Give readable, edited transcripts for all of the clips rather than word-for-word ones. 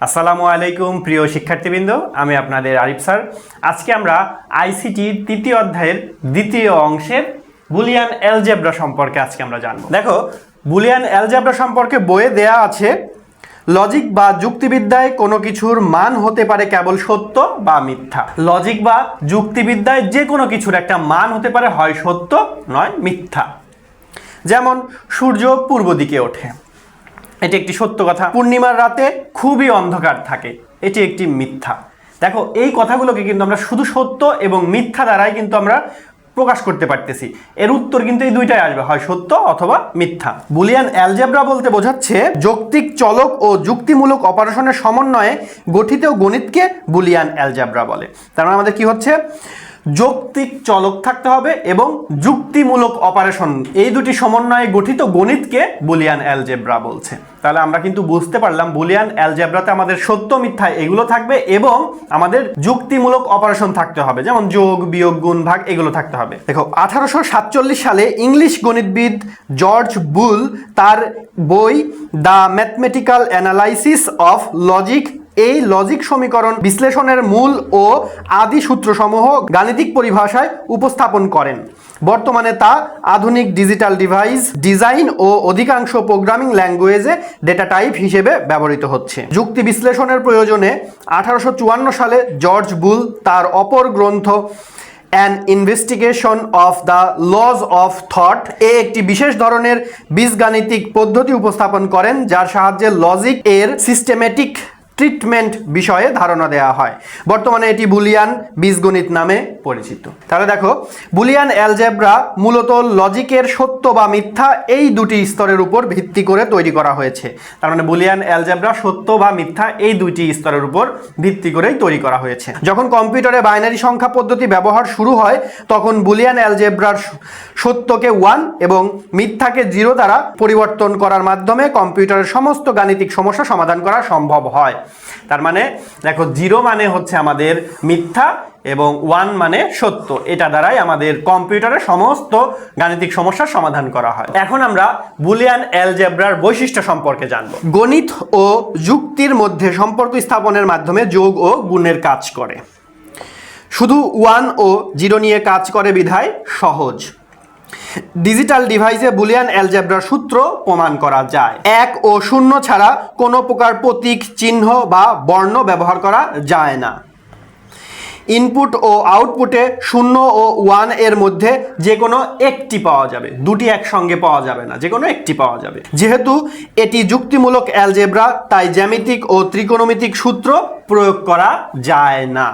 আসসালামু আলাইকুম প্রিয় শিক্ষার্থীবৃন্দ, আমি আপনাদের আরিফ স্যার। আজকে আমরা আইসিটি তৃতীয় অধ্যায়ের দ্বিতীয় অংশের বুলিয়ান অ্যালজেব্রা সম্পর্কে আজকে আমরা জানব। দেখো, বুলিয়ান অ্যালজেব্রা সম্পর্কে বইয়ে দেয়া আছে, লজিক বা যুক্তিবিদ্যায় কোনো কিছুর মান হতে পারে কেবল সত্য বা মিথ্যা। লজিক বা যুক্তিবিদ্যায় যে কোনো কিছুর একটা মান হতে পারে হয় সত্য নয় মিথ্যা। যেমন সূর্য পূর্ব দিকে ওঠে, এটি একটি সত্য কথা। পূর্ণিমার রাতে খুবই অন্ধকার থাকে, এটি একটি মিথ্যা। দেখো, এই কথাগুলোকে কিন্তু আমরা শুধু সত্য এবং মিথ্যা দ্বারাই কিন্তু আমরা প্রকাশ করতে পারতেছি। এর উত্তর কিন্তু এই দুইটাই আসবে, হয় সত্য অথবা মিথ্যা। বুলিয়ান অ্যালজেব্রা বলতে বোঝাচ্ছে যৌক্তিক চলক ও যুক্তিমূলক অপারেশনের সমন্বয়ে গঠিত গণিতকে বুলিয়ান অ্যালজেব্রা বলে। তার মানে আমাদের কি হচ্ছে, যৌক্তিক চলক থাকতে হবে এবং যুক্তিমূলক অপারেশন, এই দুটি সমন্বয়ে গঠিত গণিতকে বুলিয়ান অ্যালজেব্রা বলছে। তাহলে আমরা কিন্তু বুঝতে পারলাম বুলিয়ান অ্যালজেব্রাতে আমাদের সত্য মিথ্যা এগুলো থাকবে এবং আমাদের যুক্তিমূলক অপারেশন থাকতে হবে, যেমন যোগ বিয়োগ গুণ ভাগ এগুলো থাকতে হবে। দেখো, 1847 সালে ইংলিশ গণিতবিদ জর্জ বুল তার বই the mathematical analysis of logic এই লজিক সমীকরণ বিশ্লেষণের মূল ও আদি সূত্রসমূহ গাণিতিক পরিভাষায় উপস্থাপন করেন। বর্তমানে তা আধুনিক ডিজিটাল ডিভাইস ডিজাইন ও অধিকাংশ প্রোগ্রামিং ল্যাঙ্গুয়েজে ডেটা টাইপ হিসেবে ব্যবহৃত হচ্ছে। যুক্তি বিশ্লেষণের প্রয়োজনে 1854 সালে জর্জ বুল তার অপর গ্রন্থ an investigation of the lodge of thought একটি বিশেষ ধরনের বীজগাণিতিক পদ্ধতি উপস্থাপন করেন, যার সাহায্যে লজিক এর সিস্টেমেটিক ট্রিটমেন্ট বিষয়ে ধারণা দেওয়া হয়। বর্তমানে এটি বুলিয়ান বীজগণিত নামে পরিচিত। তাহলে দেখো, বুলিয়ান অ্যালজেব্রা মূলত লজিকের সত্য বা মিথ্যা এই দুটি স্তরের উপর ভিত্তি করে তৈরি করা হয়েছে। তার মানে বুলিয়ান অ্যালজেব্রা সত্য বা মিথ্যা এই দুইটি স্তরের উপর ভিত্তি করেই তৈরি করা হয়েছে। যখন কম্পিউটারে বাইনারি সংখ্যা পদ্ধতি ব্যবহার শুরু হয়, তখন বুলিয়ান অ্যালজেব্রার সত্যকে 1 এবং মিথ্যাকে 0 দ্বারা পরিবর্তন করার মাধ্যমে কম্পিউটারের সমস্ত গাণিতিক সমস্যা সমাধান করা সম্ভব হয়। তার মানে দেখো, 0 মানে হচ্ছে আমাদের মিথ্যা এবং 1 মানে সত্য, এটা দ্বারাই আমাদের কম্পিউটারের সমস্ত গাণিতিক সমস্যার সমাধান করা হয়। এখন আমরা বুলিয়ান অ্যালজেব্রার বৈশিষ্ট্য সম্পর্কে জানব। গণিত ও যুক্তির মধ্যে সম্পর্ক স্থাপনের মাধ্যমে যোগ ও গুণের কাজ করে। শুধু 1 ও 0 নিয়ে কাজ করে বিধায় সহজ। ডিজিটাল ডিভাইসে বুলিয়ান অ্যালজেব্রার সূত্র প্রমাণ করা যায়। 1 ও 0 ছাড়া কোনো প্রকার প্রতীক, চিহ্ন বা বর্ণ ব্যবহার করা যায় না। ইনপুট ও আউটপুটে 0 ও 1 এর মধ্যে যে কোনো একটি পাওয়া যাবে, দুটি একসঙ্গে পাওয়া যাবে না, যে কোনো একটি পাওয়া যাবে। যেহেতু এটি যুক্তিমূলক অ্যালজেব্রা, তাই জ্যামিতিক ও ত্রিকোণমিতিক সূত্র প্রয়োগ করা যায় না।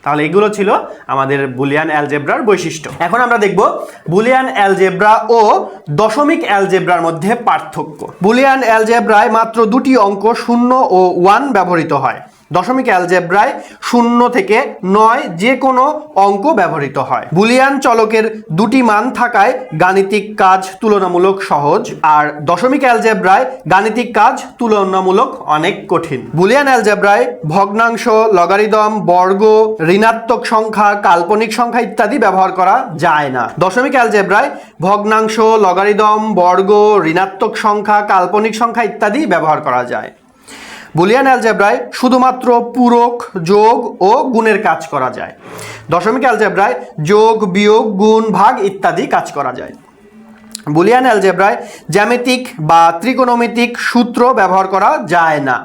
তাহলে এগুলো ছিল আমাদের বুলিয়ান অ্যালজেব্রার বৈশিষ্ট্য। এখন আমরা দেখব বুলিয়ান অ্যালজেব্রা ও দশমিক অ্যালজেব্রার মধ্যে পার্থক্য। বুলিয়ান অ্যালজেব্রায় মাত্র দুটি অঙ্ক 0 ও 1 ব্যবহৃত হয়। দশমিক অ্যালজেব্রায় 0 থেকে 9 যে কোনো অঙ্ক ব্যবহৃত হয়। বুলিয়ান চলকের দুটি মান থাকায় গাণিতিক কাজ তুলনামূলক সহজ, আর দশমিক অ্যালজেব্রায় গাণিতিক কাজ তুলনামূলক অনেক কঠিন। বুলিয়ান অ্যালজেব্রায় ভগ্নাংশ, লগারিদম, বর্গ, ঋণাত্মক সংখ্যা, কাল্পনিক সংখ্যা ইত্যাদি ব্যবহার করা যায় না। দশমিক অ্যালজেব্রায় ভগ্নাংশ, লগারিদম, বর্গ, ঋণাত্মক সংখ্যা, কাল্পনিক সংখ্যা ইত্যাদি ব্যবহার করা যায়। বুলিয়ান অ্যালজেব্রায় শুধুমাত্র পূরক, যোগ ও গুণের কাজ করা যায়। দশমিক অ্যালজেব্রায় যোগ, বিয়োগ, গুণ, ভাগ ইত্যাদি কাজ করা যায়। বুলিয়ান অ্যালজেব্রায় জ্যামিতিক বা ত্রিকোণমিতিক সূত্র ব্যবহার করা যায় না।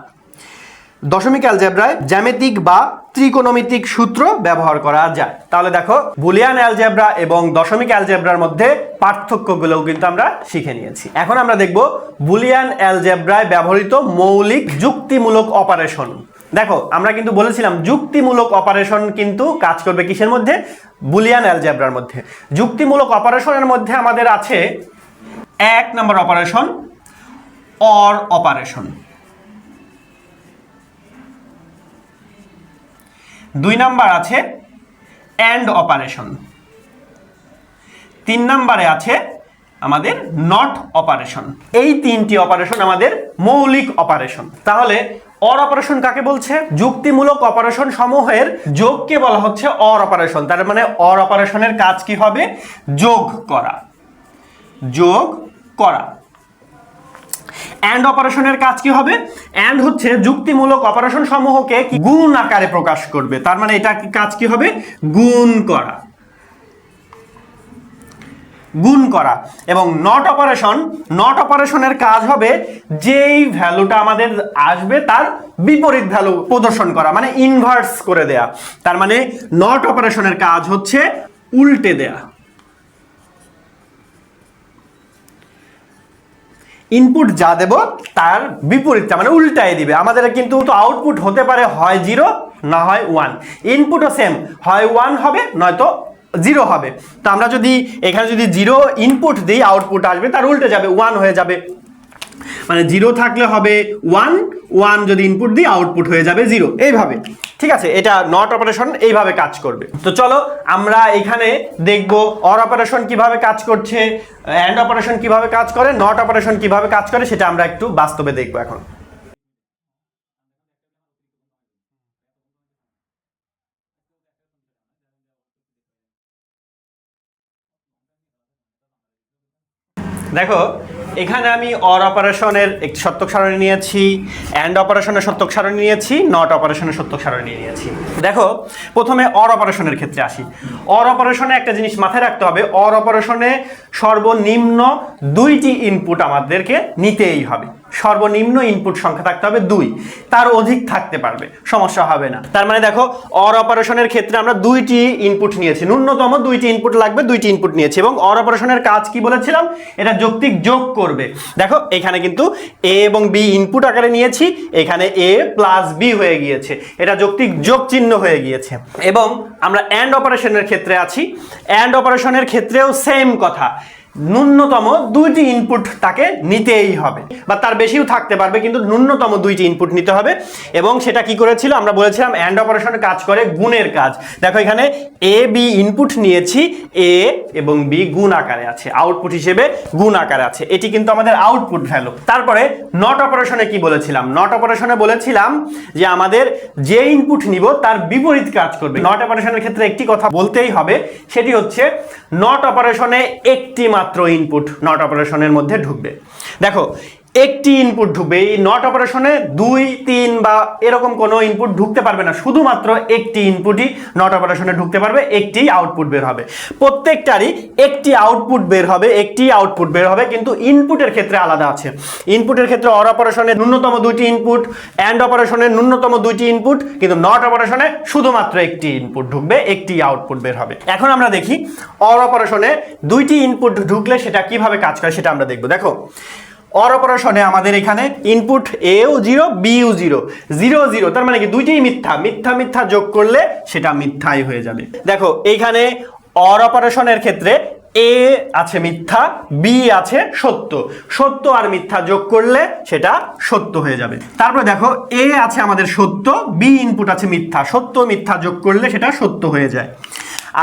দশমিক অ্যালজেব্রায় জ্যামিতিক বা ত্রিকোণমিতিক সূত্র ব্যবহার করা যায়। তাহলে দেখো, বুলিয়ান অ্যালজেব্রা এবং দশমিক অ্যালজেব্রার মধ্যে পার্থক্যগুলোও কিন্তু আমরা শিখে নিয়েছি। এখন আমরা দেখব বুলিয়ান অ্যালজেব্রায় ব্যবহৃত মৌলিক যুক্তিমূলক অপারেশন। দেখো, আমরা কিন্তু বলেছিলাম যুক্তিমূলক অপারেশন কিন্তু কাজ করবে কিসের মধ্যে, বুলিয়ান অ্যালজেব্রার মধ্যে। যুক্তিমূলক অপারেশনের মধ্যে আমাদের আছে 1 নম্বর অপারেশন অর অপারেশন, 2 নাম্বার আছে অ্যান্ড অপারেশন, 3 নাম্বারে আছে আমাদের নট অপারেশন। এই 3টি অপারেশন আমাদের মৌলিক অপারেশন। তাহলে অর অপারেশন কাকে বলছে? যুক্তিমূলক অপারেশন সমূহের যোগকে বলা হচ্ছে অর অপারেশন। তার মানে অর অপারেশনের কাজ কি হবে? যোগ করা, যোগ করা। অ্যান্ড অপারেশনের কাজ কি হবে? অ্যান্ড হচ্ছে যুক্তিমূলক অপারেশন সমূহকে গুণ আকারে প্রকাশ করবে, তার মানে এটা কাজ কি হবে? গুণ করা, গুণ করা। এবং নট অপারেশন, নট অপারেশনের কাজ হবে যেই ভ্যালুটা আমাদের আসবে তার বিপরীত ভ্যালু প্রদর্শন করা, মানে ইনভার্স করে দেয়া। তার মানে নট অপারেশনের কাজ হচ্ছে উল্টে দেয়া। ইনপুট যা দেব তার বিপরীতটা মানে উল্টায় দিবে। আমাদের কিন্তু আউটপুট হতে পারে হয় 0 না হয় 1, ইনপুটও সেম, হয় 1 হবে নয়তো 0 হবে। তো আমরা যদি এখানে যদি 0 ইনপুট দিই আউটপুট আসবে তার উল্টে যাবে, 1 হয়ে যাবে। মানে 0 থাকলে হবে 1, 1 যদি ইনপুট দিই আউটপুট হয়ে যাবে 0, এইভাবে। ঠিক আছে, এটা নট অপারেশন এইভাবে কাজ করবে। তো চলো আমরা এখানে দেখব অর অপারেশন কিভাবে কাজ করছে, অ্যান্ড অপারেশন কিভাবে কাজ করে, নট অপারেশন কিভাবে কাজ করে, সেটা আমরা একটু বাস্তবে দেখব এখন। দেখো এখানে আমি অর অপারেশনের একটি সত্যক সারণী নিয়েছি, অ্যান্ড অপারেশনের সত্যক সারণী নিয়েছি, নট অপারেশনের সত্যক সারণী নিয়েছি। দেখো প্রথমে অর অপারেশনের ক্ষেত্রে আসি। অর অপারেশনে একটা জিনিস মাথায় রাখতে হবে, অর অপারেশনে সর্বনিম্ন 2টি ইনপুট আমাদেরকে নিতেই হবে। সর্বনিম্ন ইনপুট সংখ্যা থাকতে হবে 2, তার অধিক থাকতে পারবে, সমস্যা হবে না। তার মানে দেখো অর অপারেশনের ক্ষেত্রে আমরা 2টি ইনপুট নিয়েছি, ন্যূনতম 2টি ইনপুট লাগবে, 2টি ইনপুট নিয়েছি। এবং অর অপারেশনের কাজ কি বলেছিলাম? এটা যৌক্তিক যোগ করবে। দেখো এখানে কিন্তু এ এবং বি ইনপুট আকারে নিয়েছি, এখানে এ প্লাস বি হয়ে গিয়েছে, এটা যৌক্তিক যোগ চিহ্ন হয়ে গিয়েছে। এবং আমরা অ্যান্ড অপারেশনের ক্ষেত্রে আছি, অ্যান্ড অপারেশনের ক্ষেত্রেও সেম কথা, ন্যূনতম 2টি ইনপুট তাকে নিতেই হবে, বা তার বেশিও থাকতে পারবে, কিন্তু ন্যূনতম 2টি ইনপুট নিতে হবে। এবং সেটা কি করেছিল? আমরা বলেছিলাম অ্যান্ড অপারেশনের কাজ করে গুণের কাজ। দেখো এখানে এ বি ইনপুট নিয়েছি, এ এবং বি গুণ আকারে আছে, আউটপুট হিসেবে গুণ আকারে আছে, এটি কিন্তু আমাদের আউটপুট ভ্যালু। তারপরে নট অপারেশনে কি বলেছিলাম? নট অপারেশনে বলেছিলাম যে আমাদের যে ইনপুট নিব তার বিপরীত কাজ করবে। নট অপারেশনের ক্ষেত্রে একটি কথা বলতেই হবে, সেটি হচ্ছে নট অপারেশনে একটি মাত্র ইনপুট নট অপারেশনের মধ্যে ঢুকবে। দেখো একটি ইনপুট ঢুকবে, এই নট অপারেশনে 2, 3 বা এরকম কোনো ইনপুট ঢুকতে পারবে না, শুধুমাত্র একটি ইনপুটই নট অপারেশনে ঢুকতে পারবে, একটি আউটপুট বের হবে। প্রত্যেকটারই একটি আউটপুট বের হবে, একটি আউটপুট বের হবে, কিন্তু ইনপুটের ক্ষেত্রে আলাদা আছে। ইনপুটের ক্ষেত্রে অর অপারেশনে ন্যূনতম 2টি ইনপুট, অ্যান্ড অপারেশনে ন্যূনতম 2টি ইনপুট, কিন্তু নট অপারেশনে শুধুমাত্র একটি ইনপুট ঢুকবে, একটি আউটপুট বের হবে। এখন আমরা দেখি অর অপারেশনে 2টি ইনপুট ঢুকলে সেটা কিভাবে কাজ করে, সেটা আমরা দেখব। দেখো অর অপারেশনে আমাদের এখানে ইনপুট এও 0 বিও 0, 0 0, তার মানে কি 2টিই মিথ্যা, মিথ্যা মিথ্যা যোগ করলে সেটা মিথ্যাই হয়ে যাবে। দেখো এইখানে অর অপারেশনের ক্ষেত্রে এ আছে মিথ্যা, বি আছে সত্য, সত্য আর মিথ্যা যোগ করলে সেটা সত্য হয়ে যাবে। তারপরে দেখো এ আছে আমাদের সত্য, বি ইনপুট আছে মিথ্যা, সত্য মিথ্যা যোগ করলে সেটা সত্য হয়ে যায়।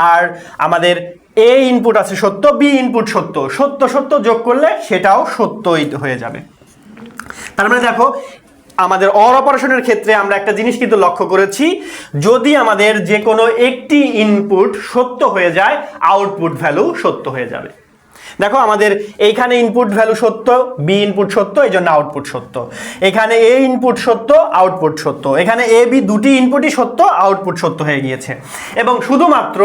আর আমাদের এ ইনপুট আছে সত্য, বি ইনপুট সত্য, সত্য সত্য যোগ করলে সেটাও সত্যই হয়ে যাবে। তার মানে দেখো আমাদের অর অপারেশনের ক্ষেত্রে আমরা একটা জিনিস কিন্তু লক্ষ্য করেছি, যদি আমাদের যে কোনো একটি ইনপুট সত্য হয়ে যায় আউটপুট ভ্যালু সত্য হয়ে যাবে। দেখো আমাদের এইখানে ইনপুট ভ্যালু সত্য, বি ইনপুট সত্য, এই জন্য আউটপুট সত্য। এখানে এ ইনপুট সত্য, আউটপুট সত্য। এখানে এ বি দুটি ইনপুটই সত্য, আউটপুট সত্য হয়ে গিয়েছে। এবং শুধুমাত্র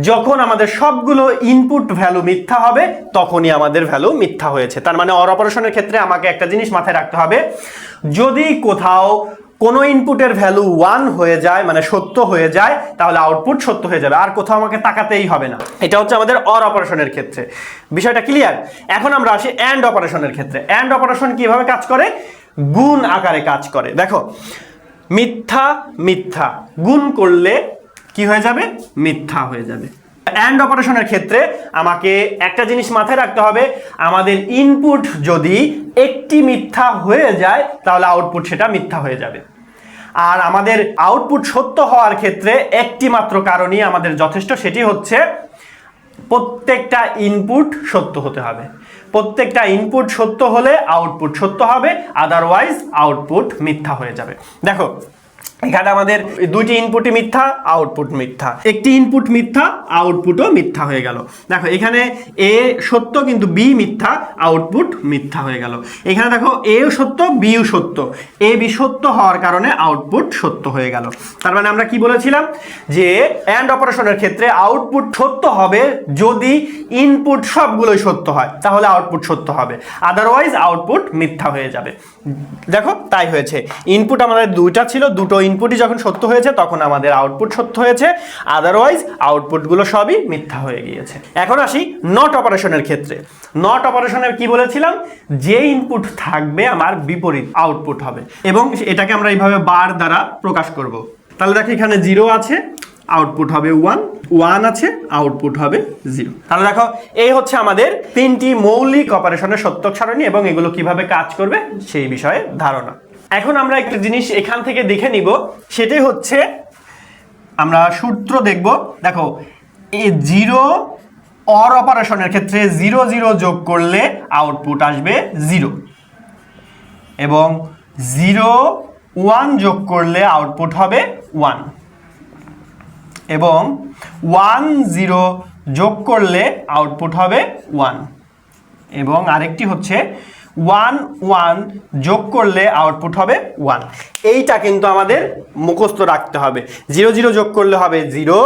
যখন আমাদের সবগুলো ইনপুট ভ্যালু মিথ্যা হবে তখনই আমাদের ভ্যালু মিথ্যা হয়েছে। তার মানে অর অপারেশনের ক্ষেত্রে আমাকে একটা জিনিস মাথায় রাখতে হবে, যদি কোথাও কোনো ইনপুটের ভ্যালু 1 হয়ে যায় মানে সত্য হয়ে যায়, তাহলে আউটপুট সত্য হয়ে যাবে, আর কোথাও আমাকে তাকাতেই হবে না। এটা হচ্ছে আমাদের অর অপারেশনের ক্ষেত্রে। বিষয়টা ক্লিয়ার? এখন আমরা আসি অ্যান্ড অপারেশনের ক্ষেত্রে। অ্যান্ড অপারেশন কিভাবে কাজ করে? গুণ আকারে কাজ করে। দেখো মিথ্যা মিথ্যা গুণ করলে কি হয়ে যাবে? মিথ্যা হয়ে যাবে। অ্যান্ড অপারেশনের ক্ষেত্রে আমাকে একটা জিনিস মাথায় রাখতে হবে, আমাদের ইনপুট যদি একটি মিথ্যা হয়ে যায় তাহলে আউটপুট সেটা মিথ্যা হয়ে যাবে। আর আমাদের আউটপুট সত্য হওয়ার ক্ষেত্রে একটি মাত্র কারণই আমাদের যথেষ্ট, সেটি হচ্ছে প্রত্যেকটা ইনপুট সত্য হতে হবে। প্রত্যেকটা ইনপুট সত্য হলে আউটপুট সত্য হবে, আদারওয়াইজ আউটপুট মিথ্যা হয়ে যাবে। দেখো এখানে আমাদের দুইটি ইনপুটই মিথ্যা, আউটপুট মিথ্যা, একটি ইনপুট মিথ্যা, আউটপুটও মিথ্যা হয়ে গেল। দেখো এখানে এ সত্য কিন্তু বি মিথ্যা, আউটপুট মিথ্যা হয়ে গেল। এখানে দেখো এও সত্য বিও সত্য, এ বি সত্য হওয়ার কারণে আউটপুট সত্য হয়ে গেল। তার মানে আমরা কি বলেছিলাম যে অ্যান্ড অপারেশনের ক্ষেত্রে আউটপুট সত্য হবে যদি ইনপুট সবগুলোই সত্য হয়, তাহলে আউটপুট সত্য হবে, আদারওয়াইজ আউটপুট মিথ্যা হয়ে যাবে। দেখো তাই হয়েছে, ইনপুট আমাদের দুইটা ছিল, দুটো ইনপুটই যখন সত্য হয়েছে তখন আমাদের আউটপুট সত্য হয়েছে, আদারওয়াইজ আউটপুটগুলো সবই মিথ্যা হয়ে গিয়েছে। এখন আসি নট অপারেশনের ক্ষেত্রে। নট অপারেশনের কি বলেছিলাম, যে ইনপুট থাকবে আমার বিপরীত আউটপুট হবে, এবং এটাকে আমরা এইভাবে বার দ্বারা প্রকাশ করব। তাহলে দেখো এখানে 0 আছে, আউটপুট হবে 1, 1 আছে, আউটপুট হবে 0। তাহলে দেখো এই হচ্ছে আমাদের তিনটি মৌলিক অপারেশনের সত্যক সারণী, এবং এগুলো কিভাবে কাজ করবে সেই বিষয়ে ধারণা। এখন আমরা একটা জিনিস এখান থেকে দেখে নিব, সেটাই হচ্ছে আমরা সূত্র দেখব। দেখো এই 0 অর অপারেশনের ক্ষেত্রে 0 0 যোগ করলে আউটপুট আসবে 0, এবং 0 1 যোগ করলে আউটপুট হবে 1, এবং 1 0 যোগ করলে আউটপুট হবে 1, এবং আরেকটি হচ্ছে 1 1 যোগ করলে আউটপুট হবে 1। এইটা কিন্তু আমাদের মুখস্থ রাখতে হবে। 0 0 যোগ করলে হবে 0,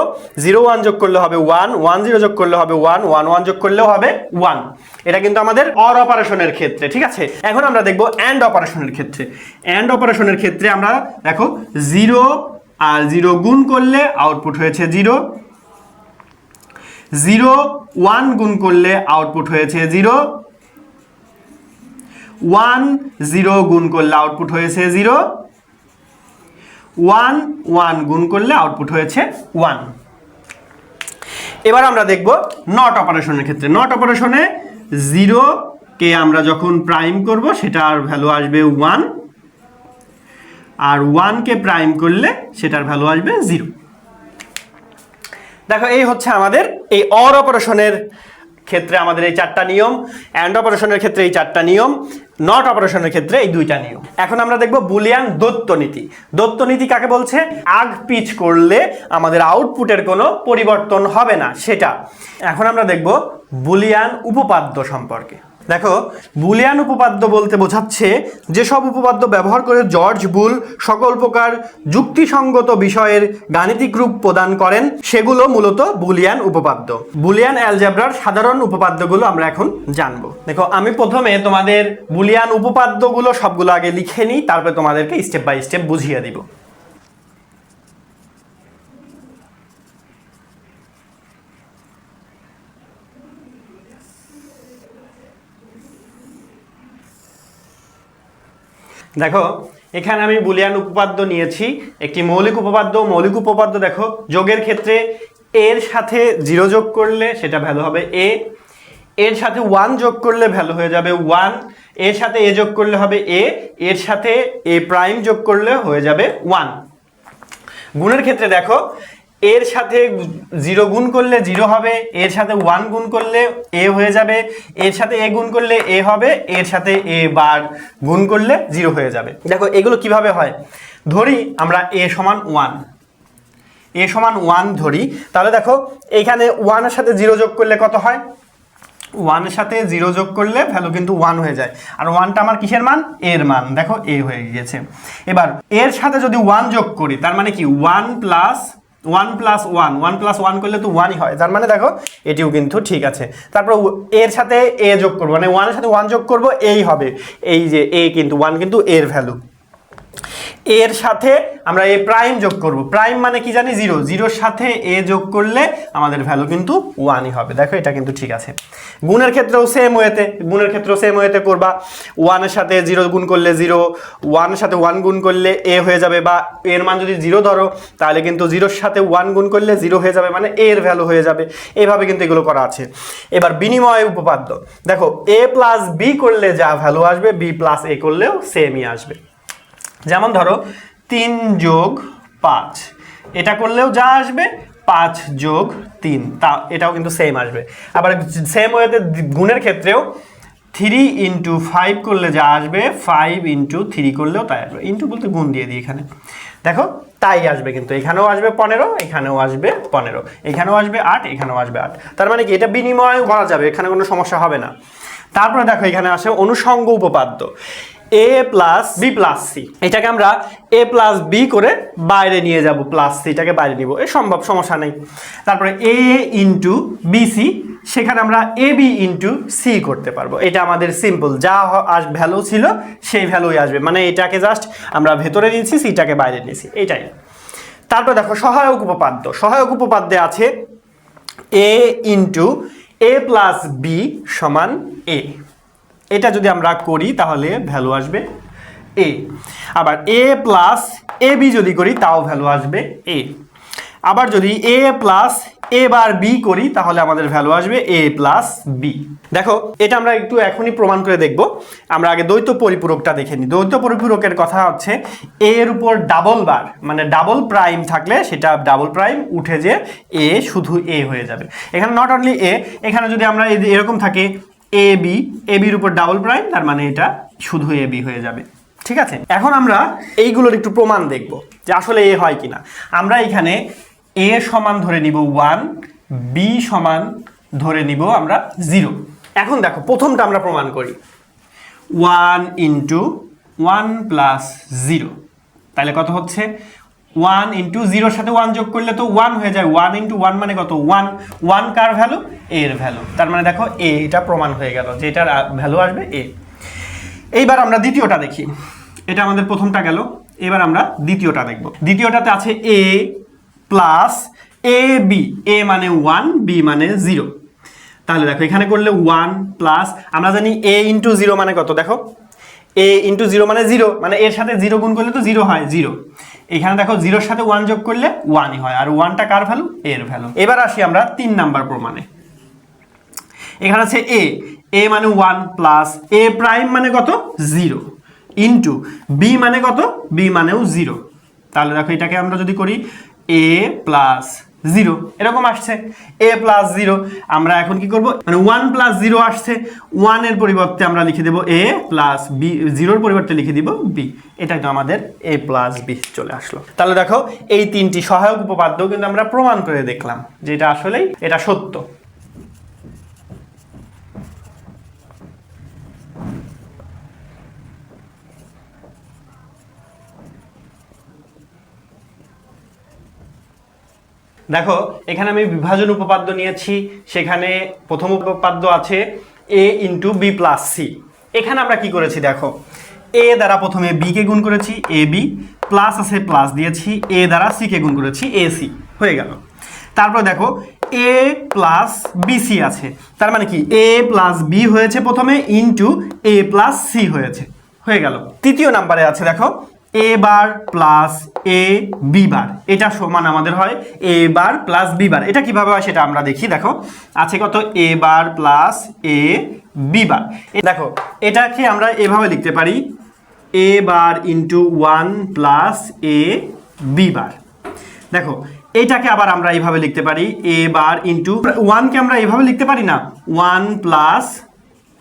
0 1 যোগ করলে হবে 1, 1 0 যোগ করলে হবে 1, 1 1 যোগ করলেও হবে 1। এটা কিন্তু আমাদের অর অপারেশনের ক্ষেত্রে, ঠিক আছে। এখন আমরা দেখব অ্যান্ড অপারেশনের ক্ষেত্রে। অ্যান্ড অপারেশনের ক্ষেত্রে আমরা দেখো 0 আর 0 গুণ করলে আউটপুট হয়েছে 0, 0 1 গুণ করলে আউটপুট হয়েছে 0, 1 0 গুণ করলে আউটপুট হয়েছে 0, 1 1 গুণ করলে আউটপুট হয়েছে 1। এবার আমরা দেখব নট অপারেশনের ক্ষেত্রে। নট অপারেশনে 0 কে আমরা যখন প্রাইম করব সেটার ভ্যালু আসবে 1, আর 1 কে প্রাইম করলে সেটার ভ্যালু আসবে 0। দেখো এই হচ্ছে আমাদের এই অর অপারেশনের ক্ষেত্রে আমাদের এই 4টা নিয়ম, অ্যান্ড অপারেশনের ক্ষেত্রে এই 4টা নিয়ম, নট অপারেশনের ক্ষেত্রে এই 2টা নিয়ম। এখন আমরা দেখব বুলিয়ান দৈত্যনীতি। দৈত্যনীতি কাকে বলছে? আগ পিচ করলে আমাদের আউটপুটের কোনো পরিবর্তন হবে না সেটা। এখন আমরা দেখব বুলিয়ান উপপাদ্য সম্পর্কে। দেখো বুলিয়ান উপপাদ্য বলতে বোঝাচ্ছে যেসব উপপাদ্য ব্যবহার করে জর্জ বুল সকল প্রকার যুক্তিসঙ্গত বিষয়ের গাণিতিক রূপ প্রদান করেন সেগুলো মূলত বুলিয়ান উপপাদ্য। বুলিয়ান অ্যালজেব্রার সাধারণ উপপাদ্যগুলো আমরা এখন জানবো। দেখো আমি প্রথমে তোমাদের বুলিয়ান উপপাদ্যগুলো সবগুলো আগে লিখে নিই, তারপরে তোমাদেরকে স্টেপ বাই স্টেপ বুঝিয়ে দিব। দেখো এখানে আমি বুলিয়ান উপপাদ্য নিয়েছি, একটি মৌলিক উপপাদ্য। মৌলিক উপপাদ্য দেখো যোগের ক্ষেত্রে এর সাথে 0 যোগ করলে সেটা ভ্যালু হবে a, এর সাথে 1 যোগ করলে ভ্যালু হয়ে যাবে 1, এর সাথে a যোগ করলে হবে a, এর সাথে a প্রাইম যোগ করলে হয়ে যাবে 1। গুণের ক্ষেত্রে দেখো এর সাথে 0 গুণ করলে 0 হবে, এর সাথে 1 গুণ করলে a হয়ে যাবে, এর সাথে a গুণ করলে a হবে, এর সাথে a বার গুণ করলে 0 হয়ে যাবে। দেখো এগুলো কিভাবে হয়, ধরি আমরা a সমান 1, a সমান 1 ধরি, তাহলে দেখো এইখানে 1 এর সাথে 0 যোগ করলে কত হয়, 1 এর সাথে 0 যোগ করলে ভ্যালু কিন্তু 1 হয়ে যায়, আর 1টা আমার কিসের মান, এর মান। দেখো a হয়ে গিয়েছে। এবার এর সাথে যদি 1 যোগ করি তার মানে কি 1 প্লাস 1 করলে তো 1ই হয়, তার মানে দেখো এটিও কিন্তু ঠিক আছে। তারপর এর সাথে a যোগ করবো, মানে 1 এর সাথে 1 যোগ করবো এই হবে, এই যে a কিন্তু 1 কিন্তু এর ভ্যালু। এর সাথে আমরা a প্রাইম যোগ করব, প্রাইম মানে কি জানি 0, 0 সাথে a যোগ করলে আমাদের ভ্যালু কিন্তু 1ই হবে। দেখো এটা কিন্তু ঠিক আছে। গুণের ক্ষেত্রেও সেম ওয়েতে করবা, 1 এর সাথে 0 গুণ করলে 0, 1 এর সাথে 1 গুণ করলে a হয়ে যাবে, বা এর মান যদি 0 ধরো তাহলে কিন্তু 0 এর সাথে 1 গুণ করলে 0 হয়ে যাবে, মানে a এর ভ্যালু হয়ে যাবে। এইভাবে কিন্তু এগুলো করা আছে। এবার বিনিময় উপপাদ্য, দেখো a প্লাস b করলে যা ভ্যালু আসবে b প্লাস a করলেও সেমই আসবে। যেমন ধরো 3 যোগ 5, এটা করলেও যা আসবে 5 যোগ 3, তা এটাও কিন্তু সেম আসবে। আবার সেম ওয়েতে গুণের ক্ষেত্রেও 3 ইন্টু 5 করলে যা আসবে 5 ইন্টু 3 করলেও তাই আসবে। ইন্টু বলতে গুণ দিয়ে দিই এখানে, দেখো তাই আসবে, কিন্তু এখানেও আসবে 15, এখানেও আসবে 15, এখানেও আসবে 8, এখানেও আসবে 8। তার মানে কি এটা বিনিময় করা যাবে, এখানে কোনো সমস্যা হবে না। তারপরে দেখো এখানে আসে অনুষঙ্গ উপপাদ্য a plus B plus C, এটাকে আমরা a প্লাস বি করে বাইরে নিয়ে যাব, প্লাস সিটাকে বাইরে নিব, এ সম্ভব, সমস্যা নেই। তারপরে a ইন্টু বিসি, সেখানে আমরা এ বি ইন্টু সি করতে পারবো। এটা আমাদের সিম্পল, যা ভ্যালু ছিল সেই ভ্যালুই আসবে, মানে এটাকে জাস্ট আমরা ভেতরে নিয়েছি, সিটাকে বাইরে নিয়েছি, এইটাই। তারপর দেখো সহায়ক উপপাদ্য, সহায়ক উপপাদ্যে আছে a into A plus B সমান এ, এটা যদি আমরা করি তাহলে ভ্যালু আসবে এ। আবার এ প্লাস এ বি যদি করি তাও ভ্যালু আসবে এ। আবার যদি এ প্লাস এ বার বি করি তাহলে আমাদের ভ্যালু আসবে এ প্লাস বি। দেখো এটা আমরা একটু এখনই প্রমাণ করে দেখব। আমরা আগে দ্বৈত পরিপূরকটা দেখে নিই। দ্বৈত পরিপূরকের কথা হচ্ছে এ এর উপর ডাবল বার মানে ডাবল প্রাইম থাকলে সেটা ডাবল প্রাইম উঠে যে এ শুধু এ হয়ে যাবে। এখানে নট অনলি এ, এখানে যদি আমরা এরকম থাকে এ বি, এ বির উপর ডাবল প্রাইম, তার মানে এটা শুধু এ বি হয়ে যাবে। ঠিক আছে, এখন আমরা এইগুলোর একটু প্রমাণ দেখব যে আসলে এ হয় কিনা। আমরা এখানে এ সমান ধরে নিব 1, বি সমান ধরে নিব আমরা 0। এখন দেখো প্রথমটা আমরা প্রমাণ করি, 1 ইন্টু 1 প্লাস 0, তাহলে কত হচ্ছে 1 ইন্টু 0-র সাথে 1 যোগ করলে তো 1 হয়ে যায়। 1 ইন্টু 1 মানে কত 1, 1 কার ভ্যালু এর ভ্যালু, তার মানে দেখো এ, এটা প্রমাণ হয়ে গেল যে এটার ভ্যালু আসবে এ। এইবার আমরা দ্বিতীয়টা দেখি, এটা আমাদের প্রথমটা গেল, এবার আমরা দ্বিতীয়টা দেখব। দ্বিতীয়টাতে আছে এ প্লাস এ বি, এ মানে 1, বি মানে 0। তাহলে দেখো এখানে করলে 1 প্লাস, আমরা জানি এ ইন্টু 0 মানে কত, দেখো এ ইন্টু 0 মানে 0, মানে এর সাথে 0 গুণ করলে তো 0 হয় 0। এখানে দেখো 0-র সাথে 1 যোগ করলে 1ই হয়, আর 1টা কার ভ্যালু এর ভ্যালু। এবার আসি আমরা 3 নাম্বার প্রমাণে। এখানে আছে এ মানে 1 প্লাস এ প্রাইম মানে কত 0 ইন্টু বি মানে কত, বি মানেও 0। তাহলে দেখো এটাকে আমরা যদি করি এ প্লাস 0 এরকম আসছে, এ প্লাস 0। আমরা এখন কি করব, মানে 1 প্লাস 0 আসছে, 1 এর পরিবর্তে আমরা লিখে দেব এ প্লাস বি, 0-র পরিবর্তে লিখে দিব বি, এটা তো আমাদের এ প্লাস বি চলে আসলো। তাহলে দেখো এই তিনটি সহায়ক উপপাদ্য কিন্তু আমরা প্রমাণ করে দেখলাম যে এটা আসলেই এটা সত্য। দেখো এখানে আমি বিভাজন উপপাদ্য নিয়েছি, সেখানে প্রথম উপপাদ্য আছে এ ইন্টু বি প্লাস সি। এখানে আমরা কি করেছি দেখো, এ দ্বারা প্রথমে বি কে গুণ করেছি এ বি, প্লাস আছে প্লাস দিয়েছি, এ দ্বারা সি কে গুণ করেছি এ সি, হয়ে গেল। তারপর দেখো এ প্লাস বিসি আছে, তার মানে কি এ প্লাস বি হয়েছে প্রথমে ইন্টু এ প্লাস সি হয়েছে, হয়ে গেল। তৃতীয় নাম্বারে আছে দেখো এ বার প্লাস এ বি বার, এটা সমান আমাদের হয় এ বার প্লাস বি বার। এটা কিভাবে হয় সেটা আমরা দেখি। দেখো আছে কত এ বার প্লাস এ বি বার। দেখো এটাকে আমরা এভাবে লিখতে পারি এ বার ইন্টু 1 প্লাস এ বি বার। দেখো এইটাকে আবার আমরা এইভাবে লিখতে পারি এ বার ইন্টু 1কে আমরা এইভাবে লিখতে পারি না 1 প্লাস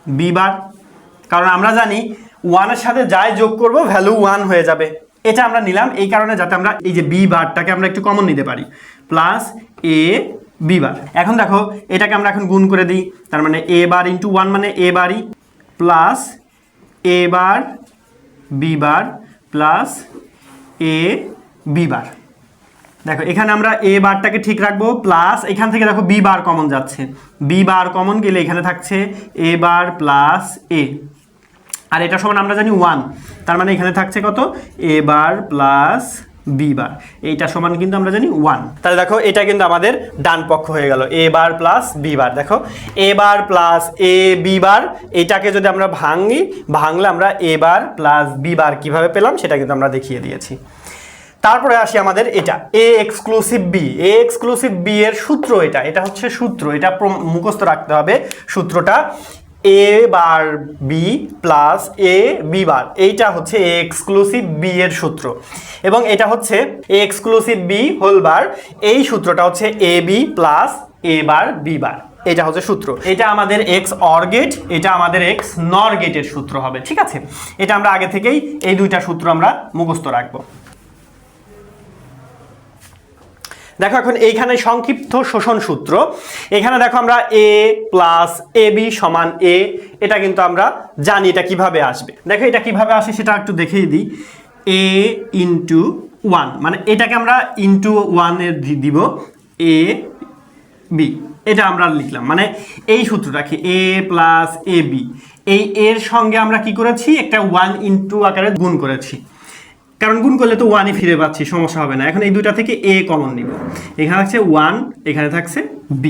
বি বার, কারণ আমরা জানি 1 এর সাথে যাই যোগ করব ভ্যালু 1 হয়ে যাবে। এটা আমরা নিলাম এই কারণে যাতে আমরা এই যে বি বারটাকে আমরা একটু কমন নিতে পারি, প্লাস এ বি বার। এখন দেখো এটাকে আমরা এখন গুণ করে দিই, তার মানে এ বার ইন্টু 1 মানে এ বারই, plus A bar B bar plus A B বার। দেখো এখানে আমরা এ বারটাকে ঠিক রাখবো, প্লাস এখান থেকে দেখো বি বার কমন যাচ্ছে, বি বার কমন গেলে এখানে থাকছে এ বার প্লাস এ, আর এটা সমান আমরা জানি 1, তার মানে এখানে থাকছে কত এ বার প্লাস বি বার, এইটা সমান কিন্তু আমরা জানি 1। তাহলে দেখো এটা কিন্তু আমাদের ডান পক্ষ হয়ে গেল এ বার প্লাস বি বার। দেখো এ বার প্লাস এ বি বার, এটাকে যদি আমরা ভাঙলে আমরা এ বার প্লাস বি বার কীভাবে পেলাম সেটা কিন্তু আমরা দেখিয়ে দিয়েছি। তারপরে আসি আমাদের এটা A exclusive B, A exclusive B এর সূত্র, এটা হচ্ছে সূত্র, এটা মুখস্থ রাখতে হবে সূত্রটা, এ bar B plus A B বার, এইটা হচ্ছে এ এক্সক্লুসিভ বি এর সূত্র, এবং এটা হচ্ছে A exclusive B whole bar, এই সূত্রটা হচ্ছে A B plus A bar B bar, এটা হচ্ছে সূত্র। এটা আমাদের এক্স অর গেট, এটা আমাদের এক্স নর গেটের সূত্র হবে। ঠিক আছে, এটা আমরা আগে থেকেই এই দুইটা সূত্র আমরা মুখস্থ রাখবো। দেখো এখন এইখানে সংক্ষিপ্ত শোষণ সূত্র, এখানে দেখো আমরা a প্লাস ab সমান a, এটা কিন্তু আমরা জানি এটা কিভাবে আসবে। দেখো এটা কিভাবে আসে সেটা একটু দেখিয়ে দিই। a ইন্টু 1, মানে এটাকে আমরা ইন্টু 1 এর দিব a b, এটা আমরা লিখলাম, মানে এই সূত্রটা কি a প্লাস ab, এই এর সঙ্গে আমরা কি করেছি একটা 1 ইন্টু আকারে গুণ করেছি, কারণ গুণ করলে তো 1ই ফিরে পাচ্ছি, সমস্যা হবে না। এখন এই দুইটা থেকে a কমন নিব, এখানে থাকছে 1, এখানে থাকছে b,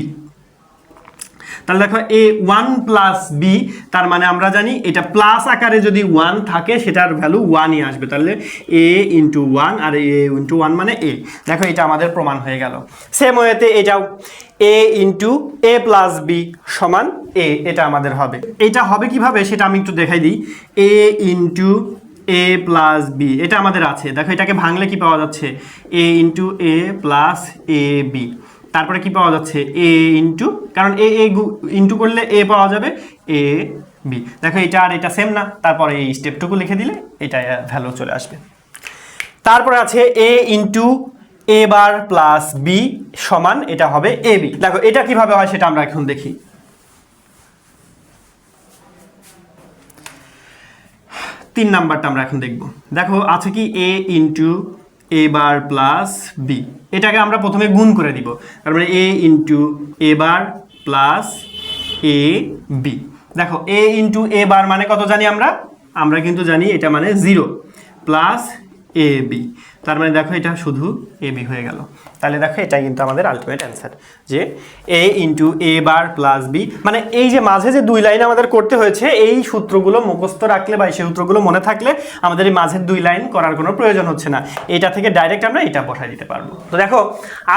তাহলে দেখো a 1 প্লাস b, তার মানে আমরা জানি এটা প্লাস আকারে যদি 1 থাকে সেটার ভ্যালু 1ই আসবে, তাহলে a ইন্টু 1 আর a ইন্টু 1 মানে a। দেখো এটা আমাদের প্রমাণ হয়ে গেল। সেম ওয়েতে এটাও a into a plus b সমান a, এটা আমাদের হবে। এটা হবে কিভাবে সেটা আমি একটু দেখাই দিই। a into a plus b, এটা আমাদের আছে, দেখো এটাকে ভাঙলে কি পাওয়া যাচ্ছে a into a plus a b, তারপরে কি পাওয়া যাচ্ছে a ইন্টু, কারণ a ইন্টু করলে a পাওয়া যাবে a b। দেখো এটা আর এটা সেম না, তারপরে এই স্টেপটুকু লিখে দিলে এটা ভ্যালু চলে আসবে। তারপরে আছে a into a bar plus b সমান, এটা হবে ab। দেখো এটা কিভাবে হয় সেটা আমরা এখন দেখি। তিন নাম্বারটা আমরা এখন দেখব। দেখো আছে কি a into a bar plus b, এটাকে আমরা প্রথমে গুণ করে দিব, তার মানে a into a bar plus a b। দেখো a ইন্টু a বার মানে কত জানি আমরা কিন্তু জানি এটা মানে 0 প্লাস a b, তার মানে দেখো এটা শুধু a b হয়ে গেল। তাহলে দেখো এটাই কিন্তু আমাদের আলটিমেট অ্যান্সার, যে a into a bar plus b, মানে এই যে মাঝে যে দুই লাইন আমাদের করতে হয়েছে, এই সূত্রগুলো মুখস্থ রাখলে বা এই সূত্রগুলো মনে থাকলে আমাদের এই মাঝের দুই লাইন করার কোনো প্রয়োজন হচ্ছে না, এটা থেকে ডাইরেক্ট আমরা এটা বসাই দিতে পারবো। তো দেখো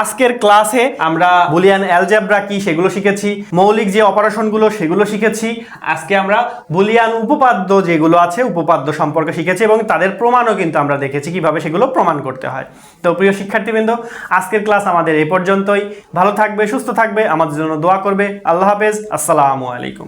আজকের ক্লাসে আমরা বুলিয়ান অ্যালজেব্রা কি সেগুলো শিখেছি, মৌলিক যে অপারেশনগুলো সেগুলো শিখেছি, আজকে আমরা বুলিয়ান উপপাদ্য যেগুলো আছে উপপাদ্য সম্পর্কে শিখেছি এবং তাদের প্রমাণও কিন্তু আমরা দেখেছি কিভাবে সেগুলো প্রমাণ করতে হয়। তো প্রিয় শিক্ষার্থীবৃন্দ, আজকের ক্লাস আমাদের এই পর্যন্তই। ভালো থাকবে, সুস্থ থাকবে, আমাদের জন্য দোয়া করবে। আল্লাহ হাফেজ, আসসালামু আলাইকুম।